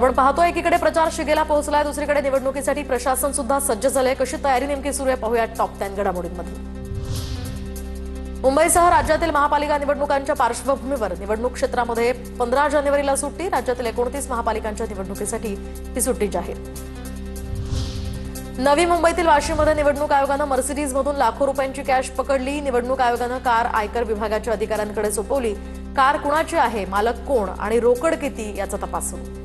आपण पाहतोय एकीकडे प्रचार शिगेला पोहोचलाय, दुसरीकडे निवडणुकीसाठी प्रशासन सुद्धा सज्ज झालंय। कशी तयारी नेमकी सुरू आहे पाहूया टॉप 10 घडामोडींमध्ये। मुंबईसह राज्यातील महापालिका निवडणुकांच्या पार्श्वभूमीवर निवडणूक क्षेत्रामध्ये 15 जानेवारीला सुट्टी। राज्यातील 29 महापालिकांच्या निवडणुकीसाठी ही सुट्टी जाहीर। नवी मुंबईतील वाशीमध्ये निवडणूक आयोगानं मर्सिडीजमधून लाखो रुपयांची कॅश पकडली। निवडणूक आयोगानं कार आयकर विभागाच्या अधिकाऱ्यांकडे सोपवली। कार कुणाची आहे, मालक कोण आणि रोकड किती याचा तपास सुरू।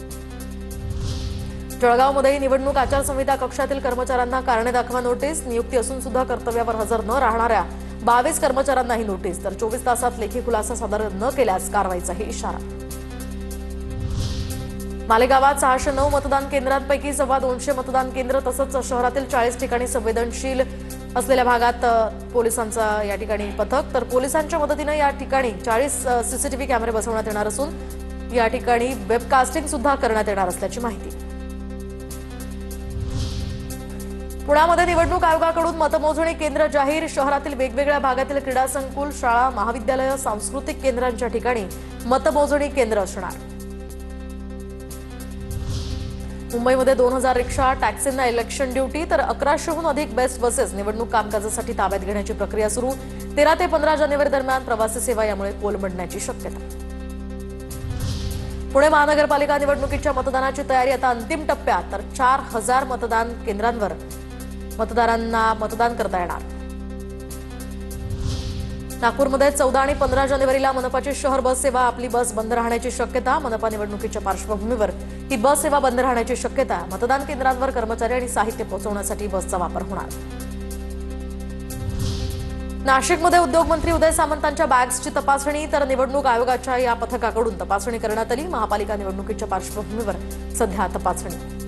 जळगावमध्ये निवडणूक आचारसंहिता कक्षातील कर्मचाऱ्यांना कारणे दाखवा नोटीस। नियुक्ती असून सुद्धा कर्तव्यावर हजर न राहणाऱ्या 22 कर्मचाऱ्यांना ही नोटीस, तर 24 तासात लेखी खुलासा सादर न केल्यास कारवाईचाही इशारा। मालेगावात 609 मतदान केंद्रांपैकी 225 मतदान केंद्र तसंच शहरातील 40 ठिकाणी संवेदनशील असलेल्या भागात पोलिसांचा या ठिकाणी पथक, तर पोलिसांच्या मदतीने या ठिकाणी 40 सीसीटीव्ही कॅमेरे बसवण्यात येणार असून या ठिकाणी वेबकास्टिंग सुद्धा करण्यात येणार असल्याची माहिती। पुण्यामध्ये निवडणूक आयोगाकडून मतमोजणी केंद्र जाहीर। शहरातील वेगवेगळ्या भागातील क्रीडा संकुल, शाळा, महाविद्यालय, सांस्कृतिक केंद्रांच्या ठिकाणी मतमोजणी केंद्र असणार। मुंबईमध्ये 2000 रिक्षा, टॅक्सींना इलेक्शन ड्युटी, तर 1100हून अधिक बेस्ट बसेस निवडणूक कामकाजासाठी ताब्यात घेण्याची प्रक्रिया सुरू। 13 ते 15 जानेवारी दरम्यान प्रवासी सेवा यामुळे कोलमडण्याची शक्यता। पुणे महानगरपालिका निवडणुकीच्या मतदानाची तयारी आता अंतिम टप्प्यात, तर 4000 मतदान केंद्रांवर मतदारांना मतदान करता येणार। नागपूरमध्ये 14 आणि 15 जानेवारीला मनपाची शहर बस सेवा, आपली बस बंद राहण्याची शक्यता। मनपा निवडणुकीच्या पार्श्वभूमीवर ही बस सेवा बंद राहण्याची शक्यता। मतदान केंद्रांवर कर्मचारी आणि साहित्य पोहोचवण्यासाठी बसचा वापर होणार। नाशिकमध्ये उद्योगमंत्री उदय सामंतांच्या बॅग्सची तपासणी, तर निवडणूक आयोगाच्या या पथकाकडून तपासणी करण्यात आली। महापालिका निवडणुकीच्या पार्श्वभूमीवर सध्या तपासणी।